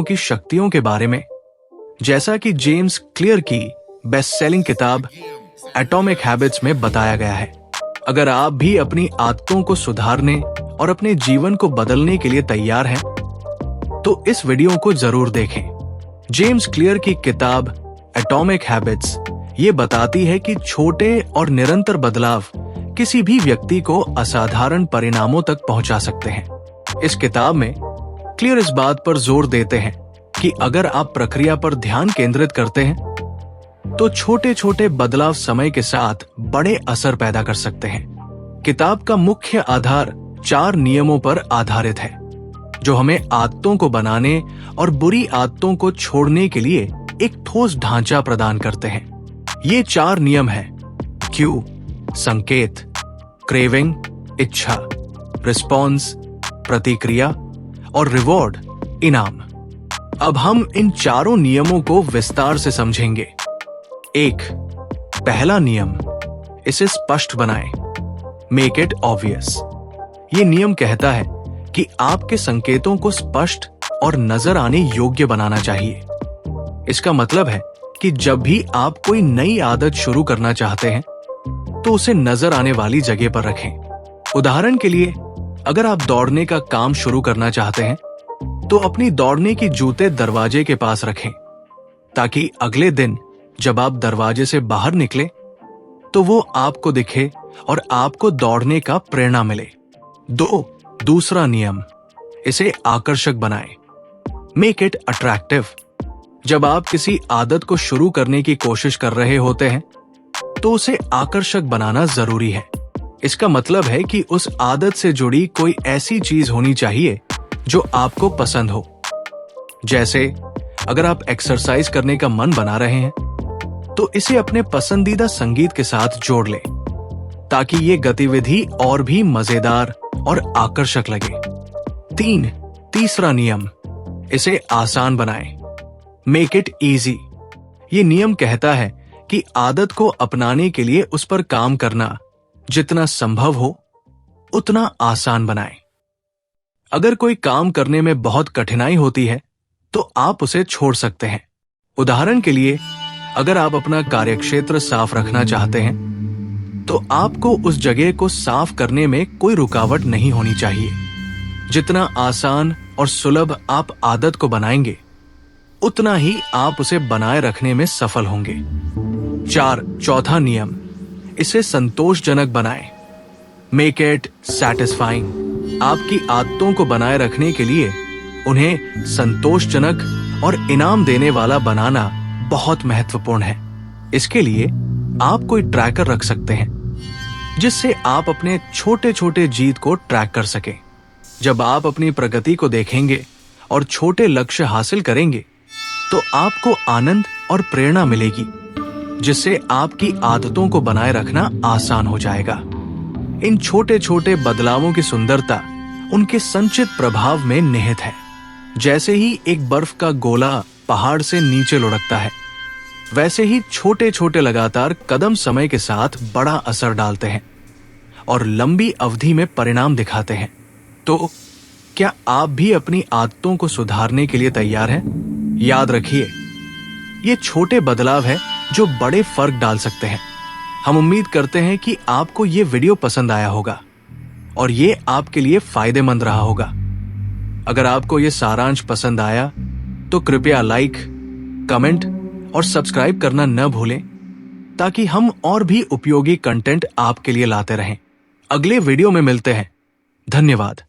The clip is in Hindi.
की शक्तियों के बारे में, जैसा कि जेम्स क्लियर की बेस्ट सेलिंग किताब एटॉमिक हैबिट्स में बताया गया है। अगर आप भी अपनी आदतों को सुधारने और अपने जीवन को बदलने के लिए तैयार हैं, तो इस वीडियो को जरूर देखें। जेम्स क्लियर की किताब एटॉमिक हैबिट्स ये बताती है कि छोटे और निरंतर बदलाव किसी भी व्यक्ति को असाधारण परिणामों तक पहुंचा सकते हैं। इस किताब में क्लियर इस बात पर जोर देते हैं कि अगर आप प्रक्रिया पर ध्यान केंद्रित करते हैं, तो छोटे छोटे बदलाव समय के साथ बड़े असर पैदा कर सकते हैं। किताब का मुख्य आधार 4 नियमों पर आधारित है, जो हमें आदतों को बनाने और बुरी आदतों को छोड़ने के लिए एक ठोस ढांचा प्रदान करते हैं। ये 4 नियम हैं: क्यू संकेत, क्रेविंग इच्छा, रिस्पॉन्स प्रतिक्रिया और रिवॉर्ड इनाम। अब हम इन चारों नियमों को विस्तार से समझेंगे। 1. पहला नियम, इसे स्पष्ट बनाएं। Make it obvious. ये नियम कहता है कि आपके संकेतों को स्पष्ट और नजर आने योग्य बनाना चाहिए। इसका मतलब है कि जब भी आप कोई नई आदत शुरू करना चाहते हैं, तो उसे नजर आने वाली जगह पर रखें। उदाहरण के लिए, अगर आप दौड़ने का काम शुरू करना चाहते हैं, तो अपनी दौड़ने की जूते दरवाजे के पास रखें, ताकि अगले दिन जब आप दरवाजे से बाहर निकले, तो वो आपको दिखे और आपको दौड़ने का प्रेरणा मिले। 2. दूसरा नियम, इसे आकर्षक बनाएं। Make it attractive. जब आप किसी आदत को शुरू करने की कोशिश कर रहे होते हैं, तो उसे आकर्षक बनाना जरूरी है। इसका मतलब है कि उस आदत से जुड़ी कोई ऐसी चीज होनी चाहिए जो आपको पसंद हो। जैसे अगर आप एक्सरसाइज करने का मन बना रहे हैं, तो इसे अपने पसंदीदा संगीत के साथ जोड़ लें, ताकि ये गतिविधि और भी मजेदार और आकर्षक लगे। 3. तीसरा नियम, इसे आसान बनाएं। Make it easy. ये नियम कहता है कि आदत को अपनाने के लिए उस पर काम करना जितना संभव हो उतना आसान बनाएं। अगर कोई काम करने में बहुत कठिनाई होती है, तो आप उसे छोड़ सकते हैं। उदाहरण के लिए, अगर आप अपना कार्यक्षेत्र साफ रखना चाहते हैं, तो आपको उस जगह को साफ करने में कोई रुकावट नहीं होनी चाहिए। जितना आसान और सुलभ आप आदत को बनाएंगे, उतना ही आप उसे बनाए रखने में सफल होंगे। 4. चौथा नियम, इसे संतोषजनक बनाएं। Make it satisfying. आपकी आदतों को बनाए रखने के लिए उन्हें संतोषजनक और इनाम देने वाला बनाना बहुत महत्वपूर्ण है। इसके लिए आप कोई ट्रैकर रख सकते हैं, जिससे आप अपने छोटे छोटे जीत को ट्रैक कर सकें। जब आप अपनी प्रगति को देखेंगे और छोटे लक्ष्य हासिल करेंगे, तो आपको आनंद और प्रेरणा मिलेगी, जिससे आपकी आदतों को बनाए रखना आसान हो जाएगा। इन छोटे छोटे बदलावों की सुंदरता उनके संचित प्रभाव में निहित है। जैसे ही एक बर्फ का गोला पहाड़ से नीचे लुढ़कता है, वैसे ही छोटे छोटे लगातार कदम समय के साथ बड़ा असर डालते हैं और लंबी अवधि में परिणाम दिखाते हैं। तो क्या आप भी अपनी आदतों को सुधारने के लिए तैयार हैं? याद रखिए, ये छोटे बदलाव हैं जो बड़े फर्क डाल सकते हैं। हम उम्मीद करते हैं कि आपको ये वीडियो पसंद आया होगा और ये आपके लिए फायदेमंद रहा होगा। अगर आपको ये सारांश पसंद आया, तो कृपया लाइक, कमेंट और सब्सक्राइब करना न भूलें, ताकि हम और भी उपयोगी कंटेंट आपके लिए लाते रहें। अगले वीडियो में मिलते हैं। धन्यवाद।